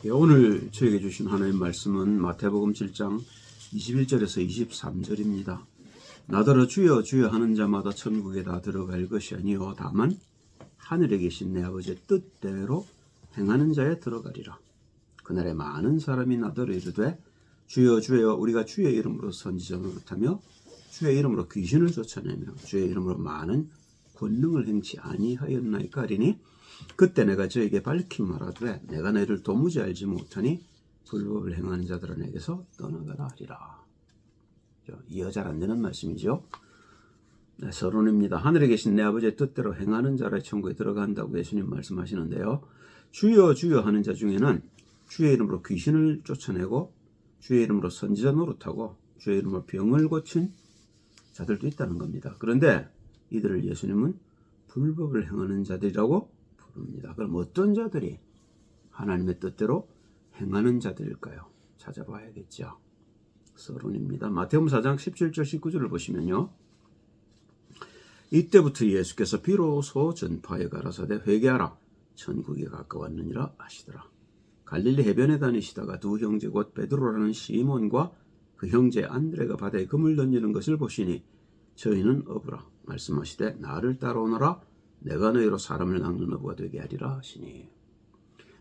예, 오늘 저에게 주신 하나님 말씀은 마태복음 7장 21절에서 23절입니다. 나더러 주여 주여 하는 자마다 천국에 다 들어갈 것이 아니요 다만 하늘에 계신 내 아버지의 뜻대로 행하는 자에 들어가리라. 그날에 많은 사람이 나더러 이르되 주여 주여 우리가 주의 이름으로 선지자 노릇하며 주의 이름으로 귀신을 쫓아내며 주의 이름으로 많은 권능을 행치 아니하였나이까 하리니 그때 내가 저에게 밝히 말하되 내가 너희를 도무지 알지 못하니 불법을 행하는 자들아 내게서 떠나가라 하리라. 이해 잘 안 되는 말씀이죠. 네, 서론입니다. 하늘에 계신 내 아버지의 뜻대로 행하는 자라 천국에 들어간다고 예수님 말씀하시는데요. 주여 주여 하는 자 중에는 주의 이름으로 귀신을 쫓아내고 주의 이름으로 선지자 노릇하고 주의 이름으로 병을 고친 자들도 있다는 겁니다. 그런데 이들을 예수님은 불법을 행하는 자들이라고 부릅니다. 그럼 어떤 자들이 하나님의 뜻대로 행하는 자들일까요? 찾아봐야겠죠. 서론입니다. 마태복음 4장 17절 19절을 보시면요. 이때부터 예수께서 비로소 전파에 가라사대 회개하라 천국이 가까웠느니라 하시더라. 갈릴리 해변에 다니시다가 두 형제 곧 베드로라는 시몬과 그 형제 안드레가 바다에 금을 던지는 것을 보시니 저희는 어부라 말씀하시되 나를 따라오너라 내가 너희로 사람을 낚는 어부가 되게 하리라 하시니.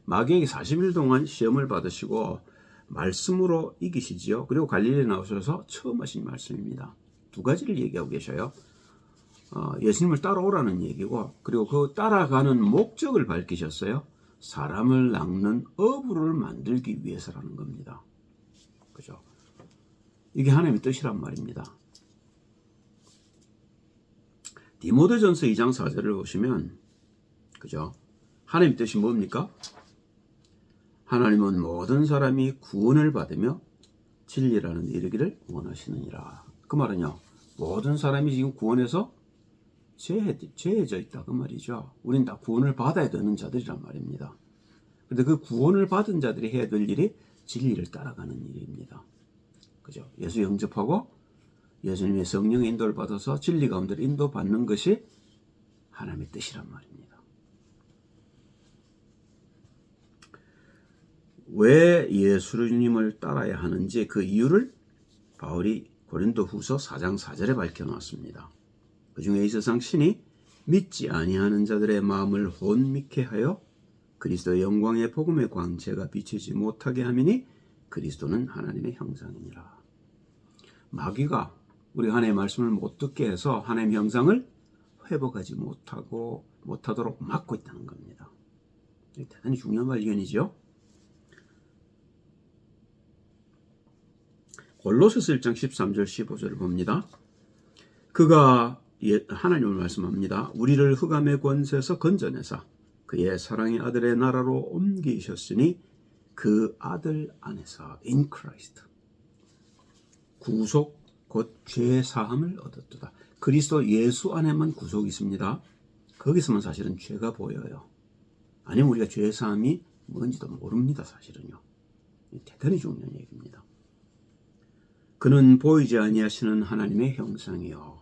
마귀에게 40일 동안 시험을 받으시고 말씀으로 이기시지요. 그리고 갈릴리에 나오셔서 처음 하신 말씀입니다. 두 가지를 얘기하고 계셔요. 예수님을 따라오라는 얘기고 그리고 그 따라가는 목적을 밝히셨어요. 사람을 낚는 어부를 만들기 위해서라는 겁니다. 그죠? 이게 하나님의 뜻이란 말입니다. 디모데전서 2장 4절을 보시면 그죠? 하나님의 뜻이 뭡니까? 하나님은 모든 사람이 구원을 받으며 진리라는 데 이르기를 원하시느니라. 그 말은요. 모든 사람이 지금 구원에서 죄해져 있다 그 말이죠. 우린 다 구원을 받아야 되는 자들이란 말입니다. 그런데 그 구원을 받은 자들이 해야 될 일이 진리를 따라가는 일입니다. 그죠? 예수 영접하고 예수님의 성령의 인도를 받아서 진리 가운데로 인도받는 것이 하나님의 뜻이란 말입니다. 왜 예수님을 따라야 하는지 그 이유를 바울이 고린도후서 4장 4절에 밝혀놨습니다. 그 중에 이 세상 신이 믿지 아니하는 자들의 마음을 혼미케 하여 그리스도의 영광의 복음의 광채가 비치지 못하게 하미니 그리스도는 하나님의 형상이니라. 마귀가 우리 하나님의 말씀을 못 듣게 해서 하나님의 형상을 회복하지 못하도록 막고 있다는 겁니다. 대단히 중요한 발견이죠. 골로새서 1장 13절 15절을 봅니다. 그가 하나님을 말씀합니다. 우리를 흑암의 권세에서 건져내사 그의 사랑의 아들의 나라로 옮기셨으니 그 아들 안에서 in Christ 구속 곧 죄 사함을 얻었도다. 그리스도 예수 안에만 구속이 있습니다. 거기서만 사실은 죄가 보여요. 아니면 우리가 죄 사함이 뭔지도 모릅니다. 사실은요. 대단히 중요한 얘기입니다. 그는 보이지 아니하시는 하나님의 형상이요.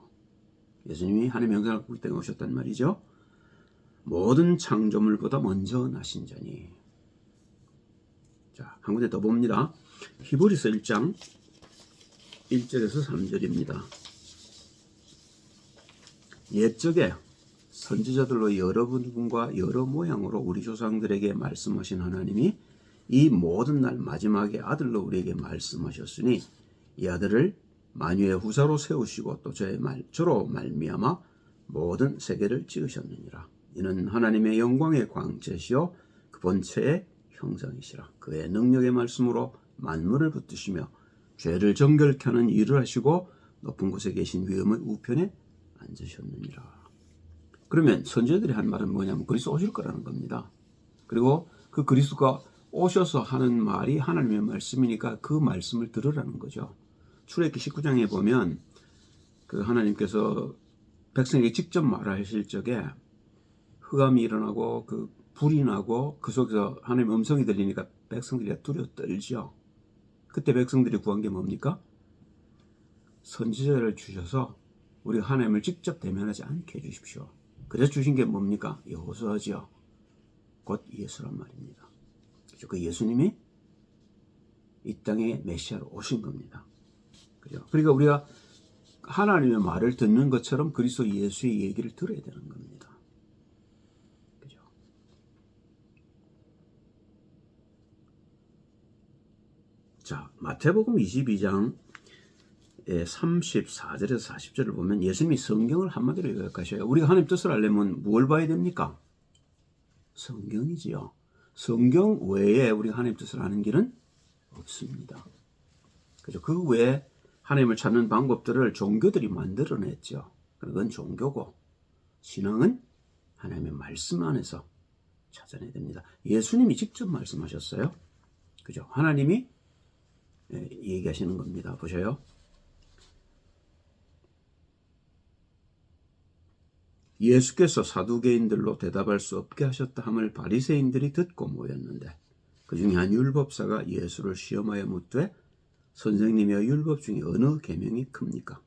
예수님이 하나님의 형상을 갖고 이 땅에 오셨단 말이죠. 모든 창조물보다 먼저 나신 자니. 자, 한 군데 더 봅니다. 히브리서 1장 1절에서 3절입니다. 옛적에 선지자들로 여러 분과 여러 모양으로 우리 조상들에게 말씀하신 하나님이 이 모든 날 마지막에 아들로 우리에게 말씀하셨으니 이 아들을 만유의 후사로 세우시고 또 저로 말미암아 모든 세계를 지으셨느니라. 이는 하나님의 영광의 광채시요 그 본체의 형상이시라. 그의 능력의 말씀으로 만물을 붙드시며 죄를 정결케 하는 일을 하시고 높은 곳에 계신 위엄의 우편에 앉으셨느니라. 그러면 선지자들이 한 말은 뭐냐면 그리스도 오실 거라는 겁니다. 그리고 그 그리스도가 오셔서 하는 말이 하나님의 말씀이니까 그 말씀을 들으라는 거죠. 출애굽기 19장에 보면 그 하나님께서 백성에게 직접 말하실 적에 흑암이 일어나고 그 불이 나고 그 속에서 하나님의 음성이 들리니까 백성들이 두려워 떨죠. 그때 백성들이 구한 게 뭡니까? 선지자를 주셔서 우리 하나님을 직접 대면하지 않게 해주십시오. 그래서 주신 게 뭡니까? 여호수아지요. 곧 예수란 말입니다. 그죠? 그 예수님이 이 땅에 메시아로 오신 겁니다. 그죠? 그러니까 우리가 하나님의 말을 듣는 것처럼 그리스도 예수의 얘기를 들어야 되는 겁니다. 그죠? 자, 마태복음 22장 34절에서 40절을 보면 예수님이 성경을 한마디로 요약하셔요. 우리가 하나님 뜻을 알려면 뭘 봐야 됩니까? 성경이지요. 성경 외에 우리가 하나님 뜻을 아는 길은 없습니다. 그죠? 그 외에 하나님을 찾는 방법들을 종교들이 만들어냈죠. 그건 종교고, 신앙은 하나님의 말씀 안에서 찾아내야 됩니다. 예수님이 직접 말씀하셨어요. 그죠? 하나님이 얘기하시는 겁니다. 보셔요. 예수께서 사두개인들로 대답할 수 없게 하셨다 함을 바리새인들이 듣고 모였는데 그 중에 한 율법사가 예수를 시험하여 묻되 선생님이여 율법 중에 어느 계명이 큽니까?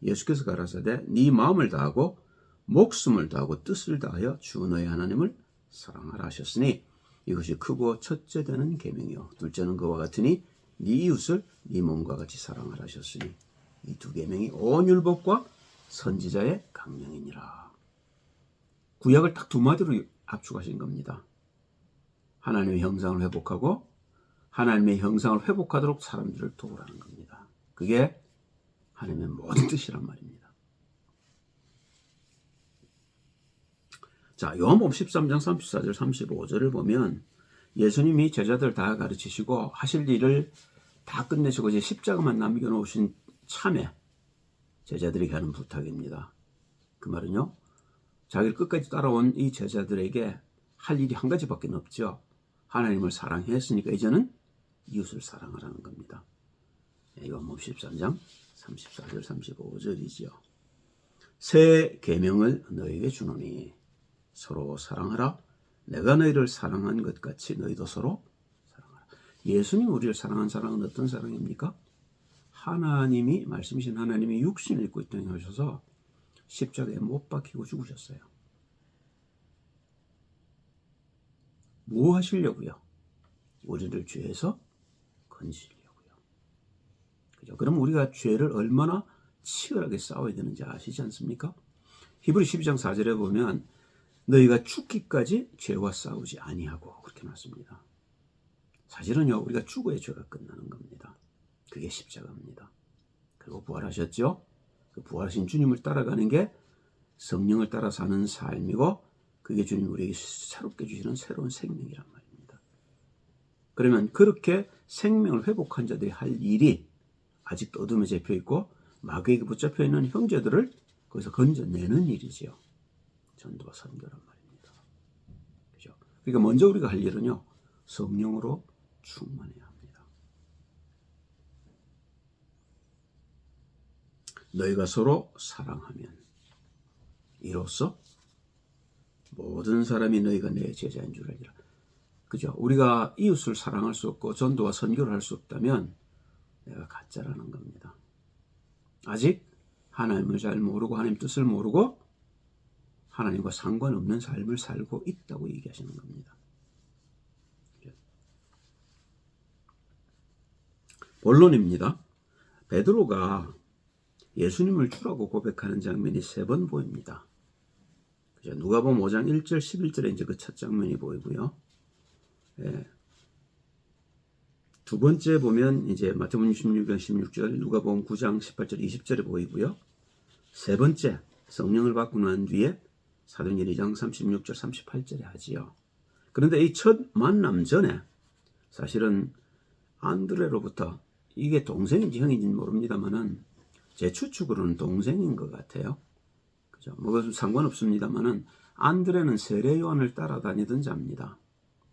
예수께서 가라사대 네 마음을 다하고 목숨을 다하고 뜻을 다하여 주 너의 하나님을 사랑하라 하셨으니 이것이 크고 첫째 되는 계명이요 둘째는 그와 같으니 네 이웃을 네 몸과 같이 사랑하라 하셨으니 이 두 계명이 온 율법과 선지자의 강령이니라. 구약을 딱 두 마디로 압축하신 겁니다. 하나님의 형상을 회복하고 하나님의 형상을 회복하도록 사람들을 도우라는 겁니다. 그게 하나님의 모든 뜻이란 말입니다. 자, 요한복음 13장 34절 35절을 보면 예수님이 제자들 다 가르치시고 하실 일을 다 끝내시고 이제 십자가만 남겨놓으신 참에 제자들에게 하는 부탁입니다. 그 말은요, 자기를 끝까지 따라온 이 제자들에게 할 일이 한 가지밖에 없죠. 하나님을 사랑했으니까 이제는 이웃을 사랑하라는 겁니다. 요한복음 13장 34절 35절이지요. 새 계명을 너에게 주노니 서로 사랑하라. 내가 너희를 사랑한 것 같이 너희도 서로 사랑하라. 예수님 우리를 사랑한 사랑은 어떤 사랑입니까? 하나님이 말씀이신 하나님이 육신을 입고 이 땅에 오셔서 십자가에 못 박히고 죽으셨어요. 뭐 하시려고요? 우리를 죄에서 건지려고요. 그죠? 그럼 우리가 죄를 얼마나 치열하게 싸워야 되는지 아시지 않습니까? 히브리 12장 4절에 보면 너희가 죽기까지 죄와 싸우지 아니하고 그렇게 나왔습니다. 사실은요, 우리가 죽어야 죄가 끝나는 겁니다. 그게 십자가입니다. 그리고 부활하셨죠? 그 부활하신 주님을 따라가는 게 성령을 따라 사는 삶이고 그게 주님 우리에게 새롭게 주시는 새로운 생명이란 말입니다. 그러면 그렇게 생명을 회복한 자들이 할 일이 아직도 어둠에 잡혀 있고 마귀에게 붙잡혀 있는 형제들을 거기서 건져내는 일이지요. 전도와 선교란 말입니다. 그죠? 그러니까 먼저 우리가 할 일은요, 성령으로 충만해야 합니다. 너희가 서로 사랑하면 이로써 모든 사람이 너희가 내 제자인 줄 알리라. 그죠? 우리가 이웃을 사랑할 수 없고 전도와 선교를 할 수 없다면 내가 가짜라는 겁니다. 아직 하나님을 잘 모르고 하나님 뜻을 모르고 하나님과 상관없는 삶을 살고 있다고 얘기하시는 겁니다. 본론입니다. 베드로가 예수님을 주라고 고백하는 장면이 3번 보입니다. 그죠? 누가복음 5장 1절 11절에 이제 그 첫 장면이 보이고요. 두 번째 보면 이제 마태복음 16장 16절, 누가복음 9장 18절 20절에 보이고요. 세 번째 성령을 받고 난 뒤에 사도행전 2장 36절 38절에 하지요. 그런데 이 첫 만남 전에 사실은 안드레로부터 이게 동생인지 형인지는 모릅니다만은 제 추측으로는 동생인 것 같아요. 그죠? 뭐가 상관없습니다만은 안드레는 세례 요한을 따라다니던 자입니다.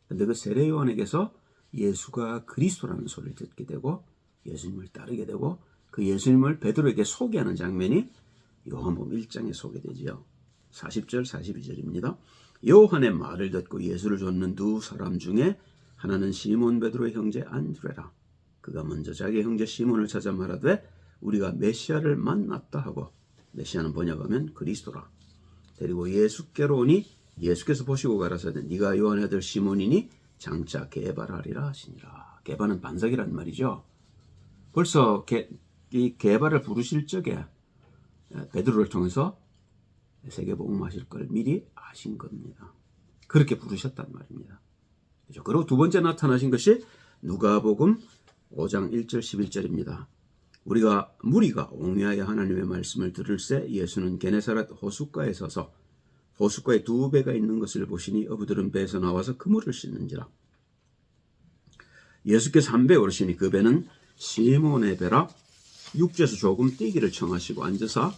근데 그 세례 요한에게서 예수가 그리스도라는 소리를 듣게 되고 예수님을 따르게 되고 그 예수님을 베드로에게 소개하는 장면이 요한복음 1장에 소개되지요. 40절 42절입니다. 요한의 말을 듣고 예수를 쫓는 두 사람 중에 하나는 시몬 베드로의 형제 안드레라. 그가 먼저 자기 형제 시몬을 찾아 말하되 우리가 메시아를 만났다 하고, 메시아는 번역하면 그리스도라. 데리고 예수께로 오니 예수께서 보시고 가라사대 네가 요한의 아들 시몬이니 장차 개발하리라 하시니라. 개발은 반석이란 말이죠. 벌써 이 개발을 부르실 적에 베드로를 통해서 세계복음 하실 걸 미리 아신 겁니다. 그렇게 부르셨단 말입니다. 그렇죠? 그리고 두 번째 나타나신 것이 누가복음 5장 1절 11절입니다. 무리가 옹야하여 하나님의 말씀을 들을새 예수는 게네사렛 호숫가에 서서 호숫가에 두 배가 있는 것을 보시니 어부들은 배에서 나와서 그물을 씻는지라. 예수께서 한 배에 오르시니 그 배는 시몬의 배라. 육지에서 조금 뛰기를 청하시고 앉아서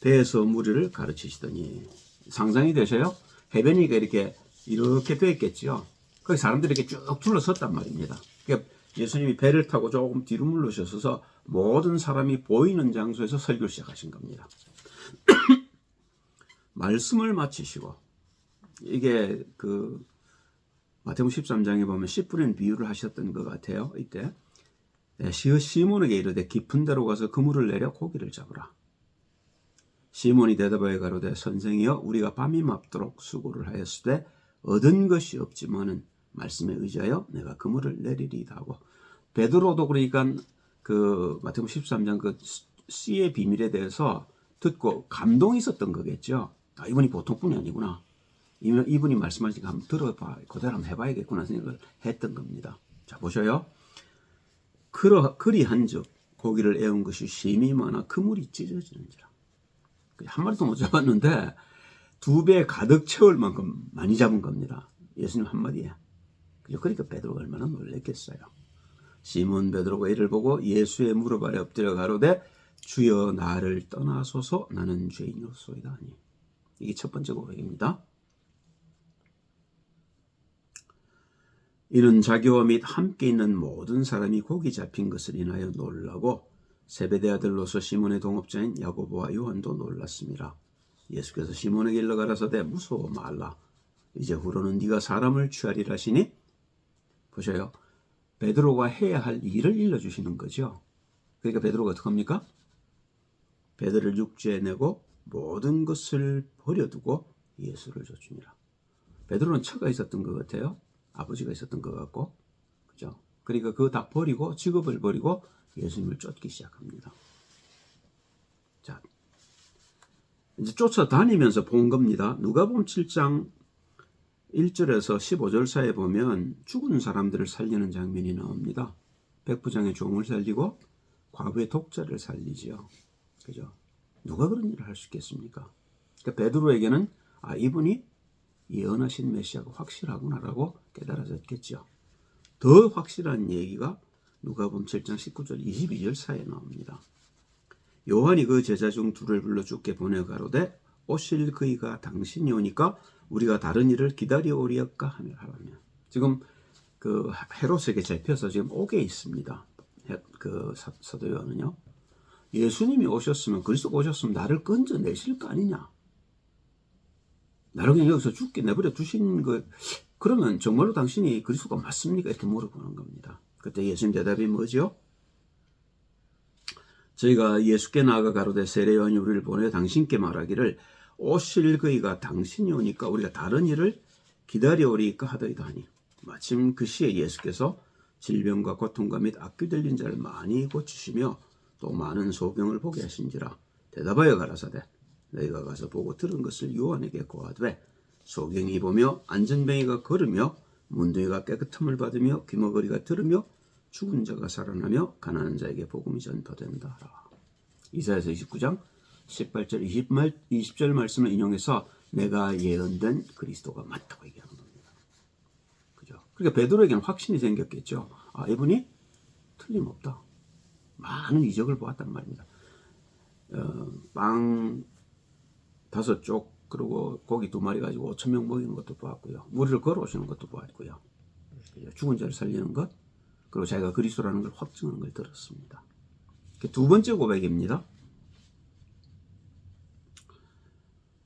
배에서 무리를 가르치시더니. 상상이 되셔요? 해변이가 이렇게 돼 있겠지요. 거기 사람들이 이렇게 쭉 둘러섰단 말입니다. 그러니까 예수님이 배를 타고 조금 뒤로 물러셔서 모든 사람이 보이는 장소에서 설교를 시작하신 겁니다. 말씀을 마치시고, 이게 마태복음 13장에 보면 씨 뿌리는 비유를 하셨던 것 같아요. 이때 시몬에게 이르되 깊은 데로 가서 그물을 내려 고기를 잡으라. 시몬이 대답하여 가로되 선생이여 우리가 밤이 맙도록 수고를 하였으되 얻은 것이 없지만은 말씀에 의지하여 내가 그물을 내리리이다 하고, 베드로도 그러니까 마태복음 13장 씨의 비밀에 대해서 듣고 감동이 있었던 거겠죠. 이분이 보통 분이 아니구나. 이분이 말씀하시니까 한번 들어봐, 그대로 한번 해봐야겠구나 생각을 했던 겁니다. 자, 보셔요. 그리한즉 고기를 애운 것이 심히 많아 그물이 찢어지는지라. 한 마리도 못 잡았는데 두 배 가득 채울 만큼 많이 잡은 겁니다. 예수님 한마디에. 그러니까 베드로가 얼마나 놀랐겠어요. 시몬 베드로가 이를 보고 예수의 무릎 아래 엎드려 가로되 주여 나를 떠나소서 나는 죄인이로소이다 하니. 이게 첫 번째 고백입니다. 이는 자기와 및 함께 있는 모든 사람이 고기 잡힌 것을 인하여 놀라고 세베대 아들로서 시몬의 동업자인 야고보와 요한도 놀랐습니다. 예수께서 시몬에게 일러 가라사대 무서워 말라. 이제 후로는 네가 사람을 취하리라 하시니. 보셔요. 베드로가 해야 할 일을 일러주시는 거죠. 그러니까 베드로가 어떻게 합니까? 배들을 육지에 내고 모든 것을 버려두고 예수를 쫓으니라. 베드로는 처가 있었던 것 같아요. 아버지가 있었던 것 같고, 그죠? 그러니까 그거 다 버리고 직업을 버리고 예수님을 쫓기 시작합니다. 자, 이제 쫓아다니면서 본 겁니다. 누가복음 7장 1절에서 15절 사이에 보면 죽은 사람들을 살리는 장면이 나옵니다. 백부장의 종을 살리고 과부의 독자를 살리지요. 그죠? 누가 그런 일을 할 수 있겠습니까? 그러니까 베드로에게는 이분이 예언하신 메시아가 확실하구나라고 깨달아졌겠죠. 더 확실한 얘기가 누가복음 7장 19절 22절 사이에 나옵니다. 요한이 그 제자 중 둘을 불러 주께 보내 가로되 오실 그이가 당신이 오니까 우리가 다른 일을 기다려오리였까 하며. 지금 헤롯에게 잡혀서 지금 옥에 있습니다. 사도 요한은요. 예수님이 오셨으면, 그리스도가 오셨으면 나를 건져내실 거 아니냐. 나를 그냥 여기서 죽게 내버려 두신 거, 그러면 정말로 당신이 그리스도가 맞습니까? 이렇게 물어보는 겁니다. 그때 예수님 대답이 뭐죠? 저희가 예수께 나아가 가로되 세례 요한이 우리를 보내 당신께 말하기를 오실 그이가 당신이 오니까 우리가 다른 일을 기다려오리까 하더이다 하니. 마침 그 시에 예수께서 질병과 고통과 및 악귀 들린 자를 많이 고치시며 또 많은 소경을 보게 하신지라. 대답하여 가라사대 너희가 가서 보고 들은 것을 요한에게 고하되 소경이 보며 안전뱅이가 걸으며 문둥이가 깨끗함을 받으며 귀머거리가 들으며 죽은 자가 살아나며 가난한 자에게 복음이 전파된다. 이사야서 29장 18절 20절 말씀을 인용해서 내가 예언된 그리스도가 맞다고 얘기하는 겁니다. 그죠? 그러니까 베드로에게는 확신이 생겼겠죠. 이분이 틀림없다. 많은 이적을 보았단 말입니다. 빵 5쪽 그리고 고기 2마리 가지고 5,000명 먹이는 것도 보았고요. 무리를 걸어오시는 것도 보았고요. 죽은 자를 살리는 것, 그리고 자기가 그리스도라는 걸 확증하는 걸 들었습니다. 두 번째 고백입니다.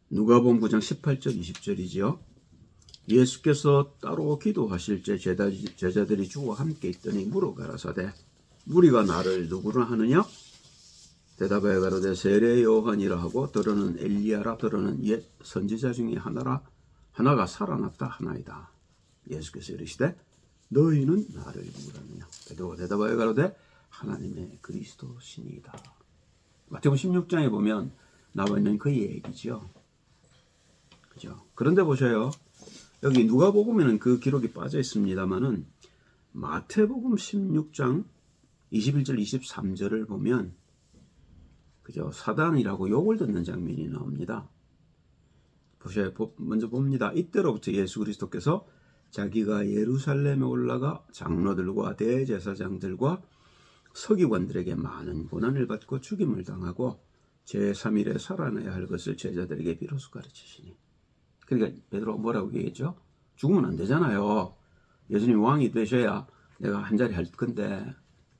누가복음 9장 18절 20절이지요. 예수께서 따로 기도하실 때 제자들이 주와 함께 있더니 물어가라사대 무리가 나를 누구라 하느냐? 대답하여 가로되 세례 요한이라 하고 더러는 엘리야라 더러는 옛 선지자 중에 하나가 살아났다 하나이다. 예수께서 이르시되 너희는 나를 누구라느냐. 베드로가 대답하여 가로되 하나님의 그리스도시니이다. 마태복음 16장에 보면 나와 있는 그 얘기죠. 그죠? 그런데 보셔요. 여기 누가복음에는 그 기록이 빠져 있습니다만은 마태복음 16장 21절 23절을 보면 그죠? 사단이라고 욕을 듣는 장면이 나옵니다. 보셔요. 먼저 봅니다. 이때로부터 예수 그리스도께서 자기가 예루살렘에 올라가 장로들과 대제사장들과 서기관들에게 많은 고난을 받고 죽임을 당하고 제3일에 살아나야 할 것을 제자들에게 비로소 가르치시니. 그러니까 베드로가 뭐라고 얘기했죠? 죽으면 안 되잖아요. 예수님 왕이 되셔야 내가 한 자리 할 건데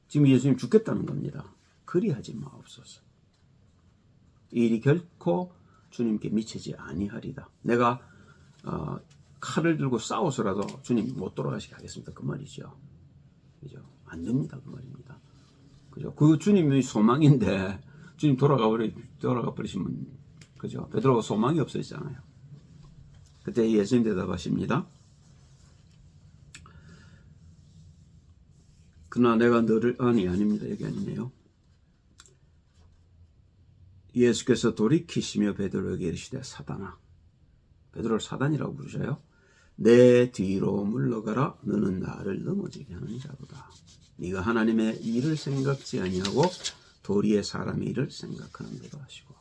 지금 예수님 죽겠다는 겁니다. 그리하지 마옵소서. 이 일이 결코 주님께 미치지 아니하리다. 내가 칼을 들고 싸워서라도 주님 못 돌아가시게 하겠습니다. 그 말이죠. 그죠? 안 됩니다. 그 말입니다. 그죠? 그 주님의 소망인데 주님 돌아가 버리시면 그죠? 베드로가 소망이 없어지잖아요. 그때 예수님 대답하십니다. 그러나 내가 너를 아닙니다. 여기 아니네요. 예수께서 돌이키시며 베드로에게 이르시되 사단아. 베드로를 사단이라고 부르셔요. 내 뒤로 물러가라. 너는 나를 넘어지게 하는 자로다. 네가 하나님의 일을 생각지 아니하고 도리의 사람의 일을 생각하는도다 하시고.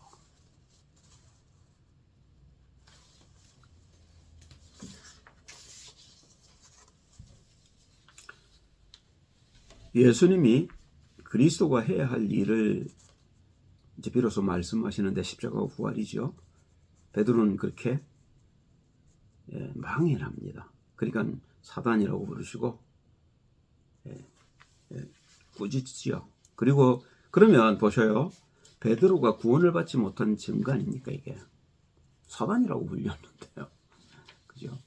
예수님이 그리스도가 해야 할 일을 이제 비로소 말씀하시는데 십자가와 부활이죠. 베드로는 그렇게 망해랍니다. 그러니까 사단이라고 부르시고 꾸짖지요. 그리고 그러면 보셔요. 베드로가 구원을 받지 못한 증거 아닙니까 이게? 사단이라고 불렸는데요. 그죠?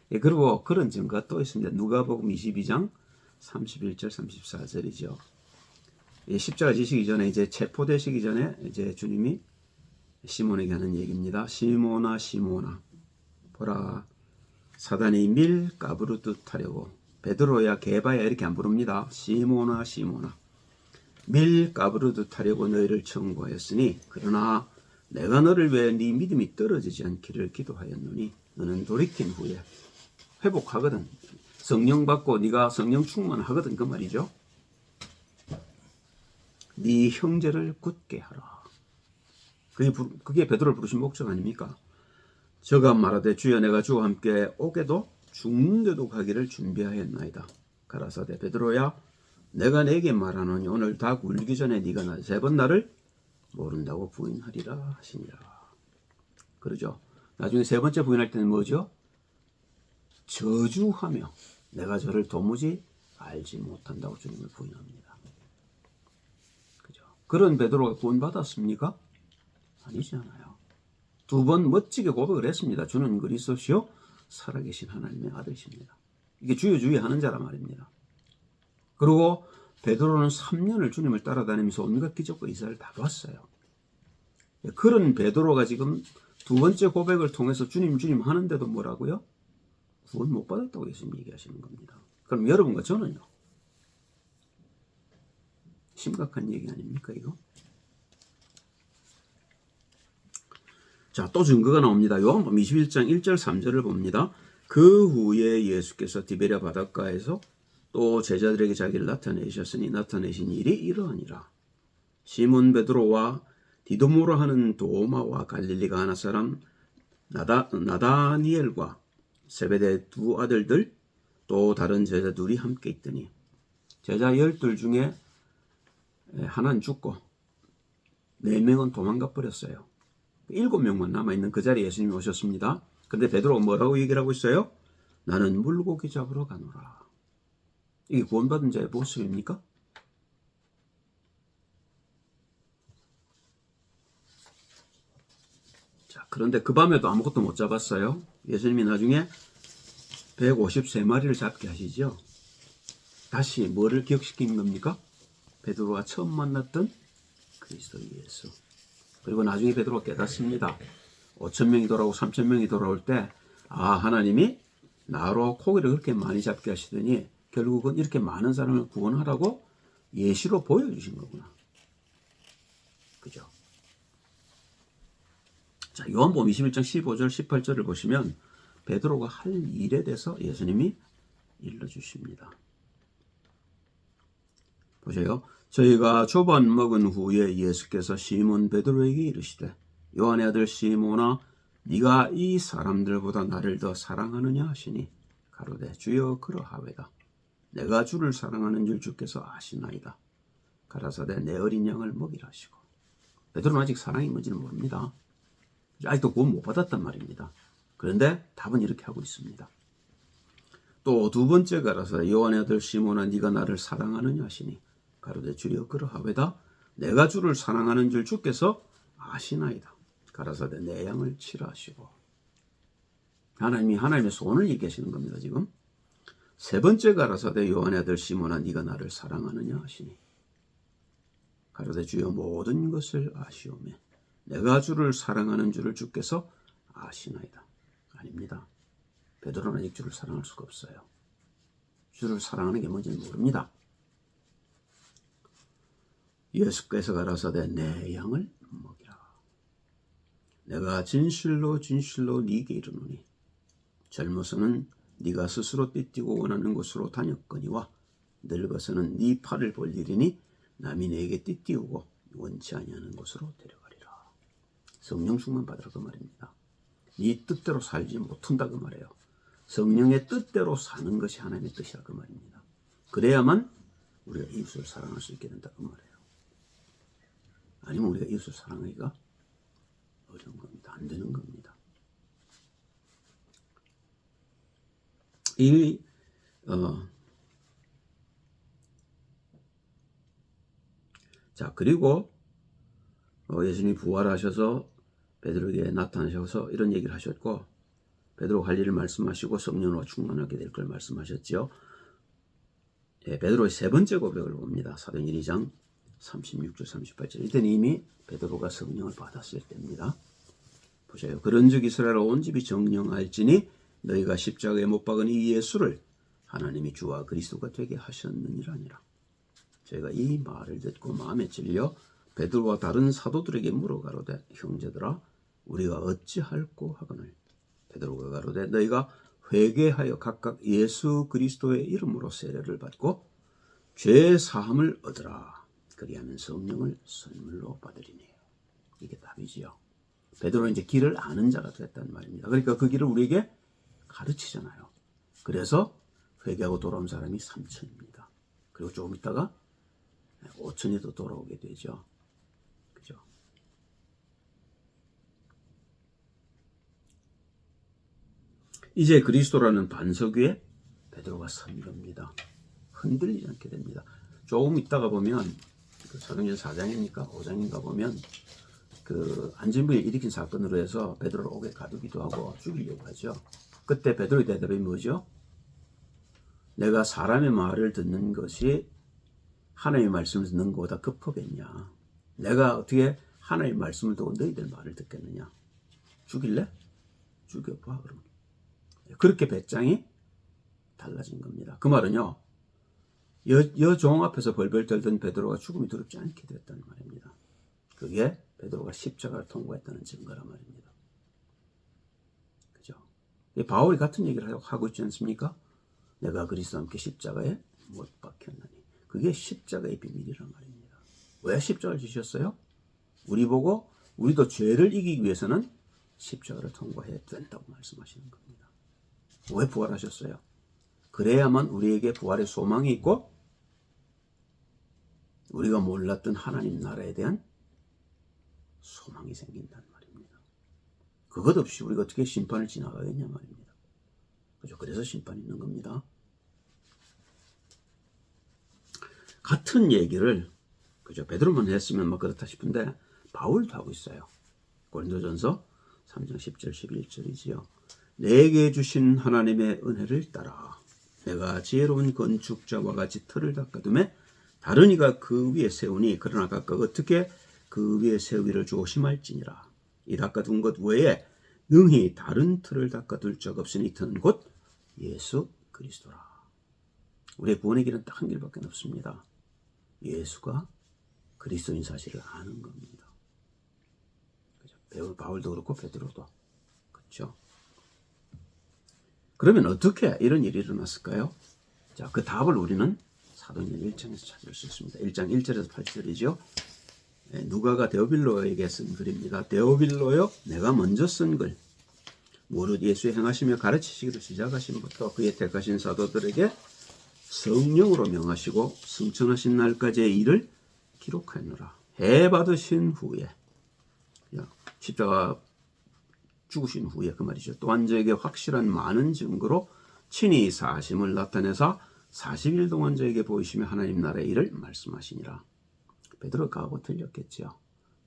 그리고 그런 증거가 또 있습니다. 누가복음 22장 31절 34절이죠. 십자가 지시기 전에 이제 체포되시기 전에 이제 주님이 시몬에게 하는 얘기입니다. 시몬아 시몬아 보라 사단이 밀 까부르듯 하려고 베드로야 게바야 이렇게 안 부릅니다. 시몬아 시몬아 밀 까부르듯 하려고 너희를 청구하였으니 그러나 내가 너를 위해 네 믿음이 떨어지지 않기를 기도하였노니 너는 돌이킨 후에 회복하거든. 성령 받고 네가 성령 충만하거든 그 말이죠. 네 형제를 굳게 하라. 그게 베드로를 부르신 목적 아닙니까? 저가 말하되 주여 내가 주와 함께 오게도 죽는데도 가기를 준비하였나이다. 가라사대 베드로야 내가 내게 말하노니 오늘 닭 울기 전에 네가 나 3번 나를 모른다고 부인하리라 하시니라. 그러죠. 나중에 3번째 부인할 때는 뭐죠? 저주하며 내가 저를 도무지 알지 못한다고 주님을 부인합니다. 그죠? 그런 베드로가 구원받았습니까? 아니지 않아요. 2번 멋지게 고백을 했습니다. 주는 그리스도시요 살아계신 하나님의 아들이십니다. 이게 주여 주여 하는 자란 말입니다. 그리고 베드로는 3년을 주님을 따라다니면서 온갖 기적과 이사를 다 봤어요. 그런 베드로가 지금 2번째 고백을 통해서 주님 하는데도 뭐라고요? 구원 못 받았다고 예수님 얘기하시는 겁니다. 그럼 여러분과 저는요? 심각한 얘기 아닙니까 이거? 자, 또 증거가 나옵니다. 요한복음 21장 1절 3절을 봅니다. 그 후에 예수께서 디베랴 바닷가에서 또 제자들에게 자기를 나타내셨으니 나타내신 일이 이러하니라. 시몬 베드로와 디도모라 하는 도마와 갈릴리 가나 사람 나다니엘과 세베대 2 아들들 또 다른 제자 둘이 함께 있더니 제자 12 중에 하나는 죽고 4명은 도망가 버렸어요. 7명만 남아있는 그 자리에 예수님이 오셨습니다. 그런데 베드로가 뭐라고 얘기를 하고 있어요? 나는 물고기 잡으러 가노라. 이게 구원받은 자의 모습입니까? 자, 그런데 그 밤에도 아무것도 못 잡았어요. 예수님이 나중에 153마리를 잡게 하시죠. 다시 뭐를 기억시킨 겁니까? 베드로가 처음 만났던 그리스도 예수. 그리고 나중에 베드로가 깨닫습니다. 5,000명이 돌아오고 3,000명이 돌아올 때 하나님이 나로 고기를 그렇게 많이 잡게 하시더니 결국은 이렇게 많은 사람을 구원하라고 예시로 보여주신 거구나. 그죠? 자, 요한복음 21장 15절 18절을 보시면 베드로가 할 일에 대해서 예수님이 일러주십니다. 보세요. 저희가 조반 먹은 후에 예수께서 시몬 베드로에게 이르시되 요한의 아들 시몬아 네가 이 사람들보다 나를 더 사랑하느냐 하시니 가로되 주여 그러하외다. 내가 주를 사랑하는 줄 주께서 아시나이다. 가라사대 내 어린 양을 먹이라 하시고. 베드로는 아직 사랑이 뭔지는 모릅니다. 아직도 구원 못 받았단 말입니다. 그런데 답은 이렇게 하고 있습니다. 또 두 번째 가라사대 요한의 아들 시몬아 네가 나를 사랑하느냐 하시니 가로되 주여 그러하외다. 내가 주를 사랑하는 줄 주께서 아시나이다. 가라사대 내 양을 치라 하시고. 하나님이 하나님의 손을 얘기하시는 겁니다. 지금 세 번째 가라사대 요한의 아들 시몬아 네가 나를 사랑하느냐 하시니 가로되 주여 모든 것을 아시오매 내가 주를 사랑하는 줄을 주께서 아시나이다. 아닙니다. 베드로는 아직 주를 사랑할 수가 없어요. 주를 사랑하는 게 뭔지는 모릅니다. 예수께서 가라사대 내 양을 먹이라. 내가 진실로 진실로 네게 이르노니 젊어서는 네가 스스로 띠뛰고 원하는 곳으로 다녔거니와 늙어서는 네 팔을 볼 일이니 남이 네게 띠띠우고 원치 아니하는 곳으로 데려가리라. 성령 충만 받으라 그 말입니다. 네 뜻대로 살지 못한다 그 말이에요. 성령의 뜻대로 사는 것이 하나님의 뜻이라 그 말입니다. 그래야만 우리가 이웃을 사랑할 수 있게 된다 그 말이에요. 아니면 우리가 이웃을 사랑하기가 어려운 겁니다. 안 되는 겁니다. 자, 그리고 예수님이 부활하셔서 베드로에게 나타나셔서 이런 얘기를 하셨고 베드로가 할 일을 말씀하시고 성령으로 충만하게 될 걸 말씀하셨죠. 예, 베드로의 세 번째 고백을 봅니다. 사도행전 2장 36절 38절. 이때는 이미 베드로가 성령을 받았을 때입니다. 보세요. 그런즉 이스라엘 온 집이 정령할지니 너희가 십자가에 못 박은 이 예수를 하나님이 주와 그리스도가 되게 하셨느니라니라. 저희가 이 말을 듣고 마음에 찔려 베드로와 다른 사도들에게 물어가로되 형제들아 우리가 어찌할꼬 하거늘 베드로가 가로되 너희가 회개하여 각각 예수 그리스도의 이름으로 세례를 받고 죄 사함을 얻으라. 그리하면 성령을 선물로 받으리니. 이게 답이지요. 베드로는 이제 길을 아는 자가 됐단 말입니다. 그러니까 그 길을 우리에게 가르치잖아요. 그래서 회개하고 돌아온 사람이 3천입니다. 그리고 조금 있다가 5천이 더 돌아오게 되죠. 그죠? 이제 그리스도라는 반석 위에 베드로가 선 겁니다. 흔들리지 않게 됩니다. 조금 있다가 보면 그 사도행전 4장입니까? 5장인가 보면 그 안진부에 일으킨 사건으로 해서 베드로를 옥에 가두기도 하고 죽이려고 하죠. 그때 베드로의 대답이 뭐죠? 내가 사람의 말을 듣는 것이 하나님의 말씀을 듣는 것보다 급하겠냐? 내가 어떻게 하나님의 말씀을 두고 너희들 말을 듣겠느냐? 죽일래? 죽여봐 그럼. 그렇게 배짱이 달라진 겁니다. 그 말은요. 여종 앞에서 벌벌 떨던 베드로가 죽음이 두렵지 않게 됐다는 말입니다. 그게 베드로가 십자가를 통과했다는 증거란 말입니다. 그죠? 바울이 같은 얘기를 하고 있지 않습니까? 내가 그리스도와 함께 십자가에 못 박혔나니. 그게 십자가의 비밀이란 말입니다. 왜 십자가를 지셨어요? 우리 보고 우리도 죄를 이기기 위해서는 십자가를 통과해야 된다고 말씀하시는 겁니다. 왜 부활하셨어요? 그래야만 우리에게 부활의 소망이 있고 우리가 몰랐던 하나님 나라에 대한 소망이 생긴다는 말입니다. 그것 없이 우리가 어떻게 심판을 지나가겠냐 말입니다. 그죠? 그래서 심판이 있는 겁니다. 같은 얘기를 그죠? 베드로만 했으면 뭐 그렇다 싶은데 바울도 하고 있어요. 고린도전서 3장 10절 11절이지요. 내게 주신 하나님의 은혜를 따라 내가 지혜로운 건축자와 같이 틀을 닦아두매 다른 이가 그 위에 세우니 그러나 각각 어떻게 그 위에 세우기를 조심할지니라. 이 닦아둔 것 외에 능히 다른 틀을 닦아둘 적 없으니 이 틀은 곧 예수 그리스도라. 우리의 구원의 길은 딱 한 길밖에 없습니다. 예수가 그리스도인 사실을 아는 겁니다. 그죠? 바울도 그렇고 베드로도. 그렇죠? 그러면 어떻게 이런 일이 일어났을까요? 자, 그 답을 우리는 사도행전 1장에서 찾을 수 있습니다. 1장 1절에서 8절이죠. 누가가 데오빌로에게 쓴 글입니다. 데오빌로여, 내가 먼저 쓴 글. 무릇 예수의 행하시며 가르치시기로 시작하신부터 그의 택하신 사도들에게 성령으로 명하시고 승천하신 날까지의 일을 기록하노라. 해 받으신 후에, 십자가 죽으신 후에 그 말이죠. 또한 저에게 확실한 많은 증거로 친히 사심을 나타내사 40일 동안 저에게 보이시며 하나님 나라의 일을 말씀하시니라. 베드로가 하고 틀렸겠죠.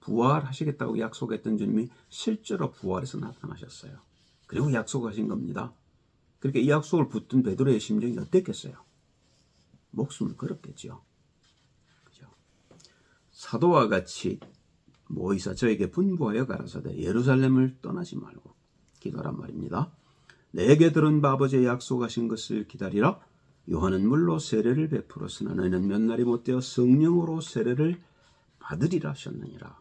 부활하시겠다고 약속했던 주님이 실제로 부활해서 나타나셨어요. 그리고 약속하신 겁니다. 그러니까 이 약속을 붙든 베드로의 심정이 어땠겠어요? 목숨을 걸었겠죠. 그죠? 사도와 같이 모이사 저에게 분부하여 가라사대 예루살렘을 떠나지 말고 기도하란 말입니다. 내게 들은 바 아버지의 약속하신 것을 기다리라. 요한은 물로 세례를 베풀었으나 너희는 몇 날이 못되어 성령으로 세례를 받으리라 하셨느니라.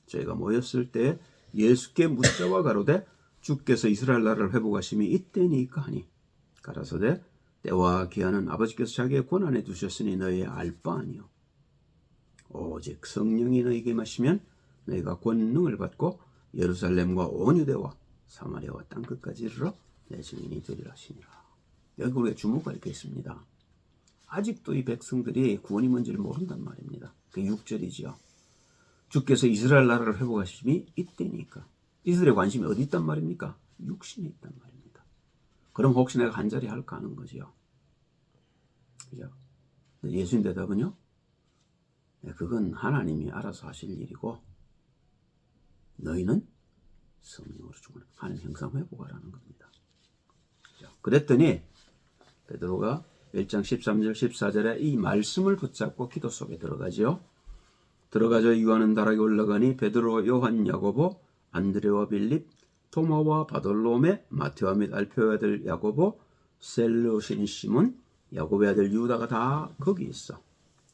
저희가 모였을 때 예수께 묻자와 가로되 주께서 이스라엘 나라를 회복하심이 이때니까 하니 가라사대 때와 기한은 아버지께서 자기의 권한에 두셨으니 너희 알 바 아니요 오직 성령이 너희에게 임하시면 너희가 권능을 받고 예루살렘과 온 유대와 사마리아와 땅끝까지 이르러 내 증인이 되리라 하시니라. 여기 우리가 주목할 게 있습니다. 아직도 이 백성들이 구원이 뭔지를 모른단 말입니다. 그 6절이지요. 주께서 이스라엘 나라를 회복하심이 이때니까. 이스라엘의 관심이 어디 있단 말입니까? 육신에 있단 말입니다. 그럼 혹시 내가 한 자리 할까 하는 거지요. 그죠? 예수님 대답은요. 그건 하나님이 알아서 하실 일이고 너희는 성령으로 죽으라. 하나님 형상 회복하라는 겁니다. 그죠? 그랬더니 베드로가 1장 13절 14절에 이 말씀을 붙잡고 기도 속에 들어가지요. 들어가서 유하는 다락에 올라가니 베드로, 요한, 야고보, 안드레와 빌립, 토마와 바돌로메, 마테와 및 알페오의 아들 야고보, 셀레오신 시몬, 야고보의 아들 유다가 다 거기 있어.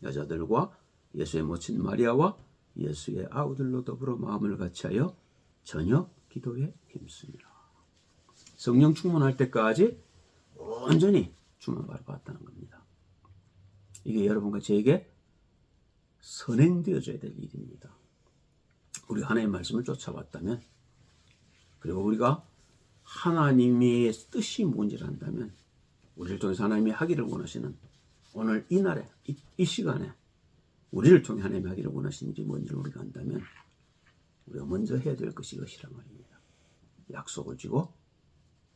여자들과 예수의 모친 마리아와 예수의 아우들로 더불어 마음을 같이하여 저녁 기도에 힘쓰니라. 성령 충만할 때까지 온전히 주님을 받았다는 겁니다. 이게 여러분과 저에게 선행되어져야 될 일입니다. 우리 하나님의 말씀을 쫓아왔다면, 그리고 우리가 하나님의 뜻이 뭔지를 안다면, 우리를 통해서 하나님이 하기를 원하시는 오늘 이 날에 이 시간에 우리를 통해 하나님이 하기를 원하시는 일이 뭔지를 우리가 안다면 우리가 먼저 해야 될 것이 이것이란 말입니다. 약속을 쥐고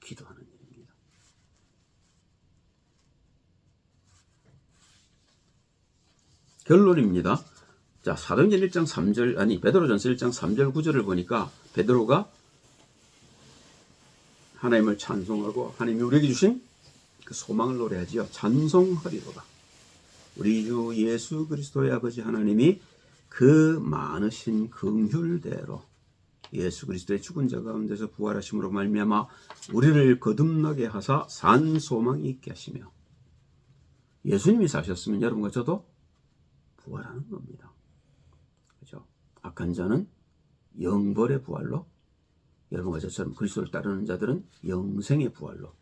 기도하는 일입니다. 결론입니다. 자, 사도행전 1장 3절, 베드로전서 1장 3절 9절을 보니까 베드로가 하나님을 찬송하고 하나님이 우리에게 주신 그 소망을 노래하지요. 찬송하리로다. 우리 주 예수 그리스도의 아버지 하나님이 그 많으신 긍휼대로 예수 그리스도의 죽은 자 가운데서 부활하심으로 말미암아 우리를 거듭나게 하사 산 소망이 있게 하시며, 예수님이 사셨으면 여러분과 저도 부활하는 겁니다. 그죠? 악한 자는 영벌의 부활로, 여러분과 저처럼 그리스도를 따르는 자들은 영생의 부활로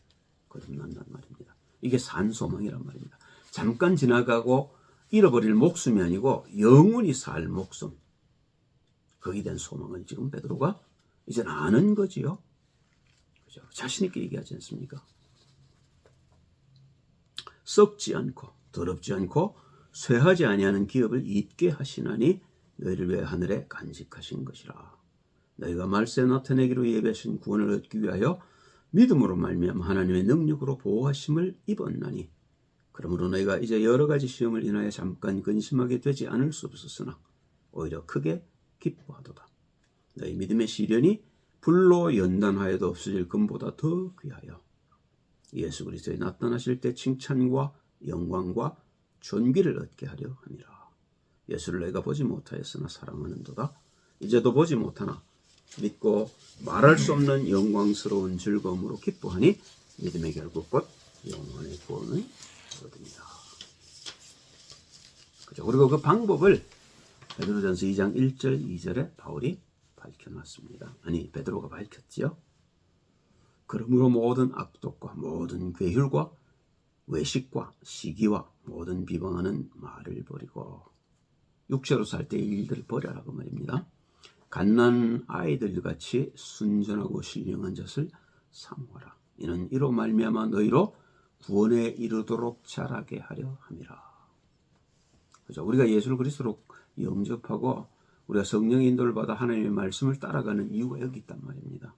거듭난단 말입니다. 이게 산 소망이란 말입니다. 잠깐 지나가고 잃어버릴 목숨이 아니고 영원히 살 목숨, 거기에 대한 소망을 지금 베드로가 이제 아는 거지요. 그죠? 자신 있게 얘기하지 않습니까? 썩지 않고 더럽지 않고 쇠하지 아니하는 기업을 잊게 하시나니 너희를 위해 하늘에 간직하신 것이라. 너희가 말세 나타내기로 예배하신 구원을 얻기 위하여 믿음으로 말미암아 하나님의 능력으로 보호하심을 입었나니, 그러므로 너희가 이제 여러 가지 시험을 인하여 잠깐 근심하게 되지 않을 수 없었으나 오히려 크게 기뻐하도다. 너희 믿음의 시련이 불로 연단하여도 없어질 금보다 더 귀하여 예수 그리스도에 나타나실 때 칭찬과 영광과 존귀를 얻게 하려 함이라. 예수를 너희가 보지 못하였으나 사랑하는도다. 이제도 보지 못하나 믿고 말할 수 없는 영광스러운 즐거움으로 기뻐하니 믿음의 결국 곧 영원의 구원을 얻습니다. 그죠? 그리고 그 방법을 베드로전서 2장 1절 2절에 바울이 밝혀놨습니다. 아니 베드로가 밝혔지요. 그러므로 모든 악독과 모든 괴휼과 외식과 시기와 모든 비방하는 말을 버리고 육체로 살 때의 일들을 버려라고 말입니다. 갓난 아이들같이 순전하고 신령한 젖을 사모하라. 이는 이로 말미암아 너희로 구원에 이르도록 자라게 하려 함이라. 그죠? 우리가 예수를 그리스도로 영접하고 우리가 성령의 인도를 받아 하나님의 말씀을 따라가는 이유가 여기 있단 말입니다.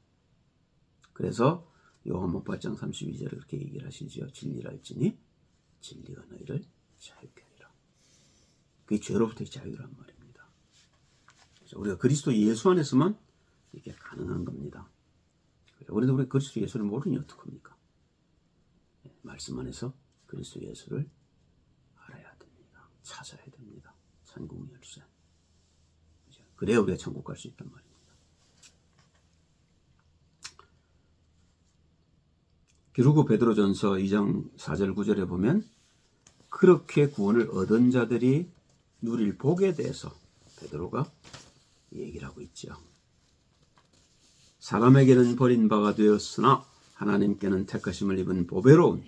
그래서 요한복음 8장 32절에 그렇게 얘기를 하시죠. 진리를 알지니 진리가 너희를 자유케 하리라. 그게 죄로부터의 자유란 말입니다. 그래서 우리가 그리스도 예수 안에서만 이게 가능한 겁니다. 그런데 우리가 그리스도 예수를 모르니 어떡합니까? 말씀 안에서 그리스도 예수를 알아야 됩니다. 찾아야 됩니다. 천국 열쇠. 그래야 우리가 천국 갈 수 있단 말입니다. 그리고 베드로전서 2장 4절 9절에 보면 그렇게 구원을 얻은 자들이 누릴 복에 대해서 베드로가 얘기를 하고 있죠. 사람에게는 버림받아 되었으나 하나님께는 택하심을 입은 보배로운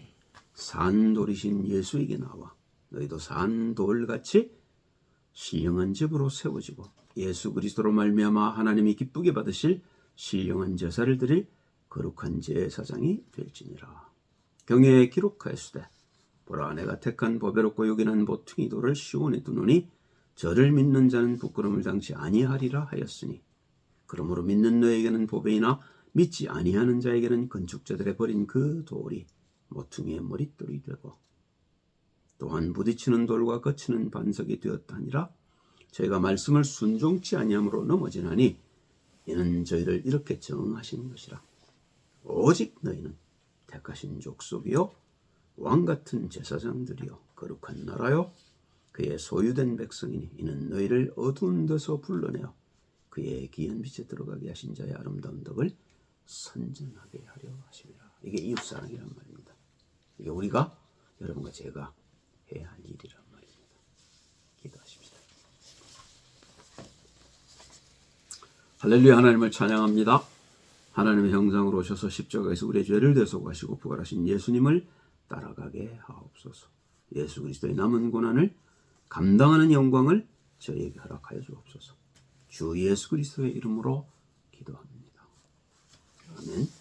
산돌이신 예수에게 나와 너희도 산돌같이 신령한 집으로 세워지고 예수 그리스도로 말미암아 하나님이 기쁘게 받으실 신령한 제사를 드릴 거룩한 제사장이 될지니라. 경외에 기록하였으되 보라 내가 택한 보배롭고 요긴한 모퉁이 돌을 시온에 두노니 저를 믿는 자는 부끄러움을 당치 아니하리라 하였으니 그러므로 믿는 너에게는 보배이나 믿지 아니하는 자에게는 건축자들의 버린 그 돌이 모퉁이의 머릿돌이 되고 또한 부딪히는 돌과 거치는 반석이 되었다 하니라. 저희가 말씀을 순종치 아니함으로 넘어지나니 이는 저희를 이렇게 정하신 것이라. 오직 너희는 택하신 족속이요 왕같은 제사장들이요 거룩한 나라요 그의 소유된 백성이니 이는 너희를 어두운 데서 불러내어 그의 귀한 빛에 들어가게 하신 자의 아름다운 덕을 선전하게 하려 하심이라. 이게 이웃사랑이란 말입니다. 이게 우리가 여러분과 제가 해야 할 일이란 말입니다. 기도하십시다. 할렐루야. 하나님을 찬양합니다. 하나님의 형상으로 오셔서 십자가에서 우리의 죄를 대속하시고 부활하신 예수님을 따라가게 하옵소서. 예수 그리스도의 남은 고난을 감당하는 영광을 저희에게 허락하여 주옵소서. 주 예수 그리스도의 이름으로 기도합니다. 아멘.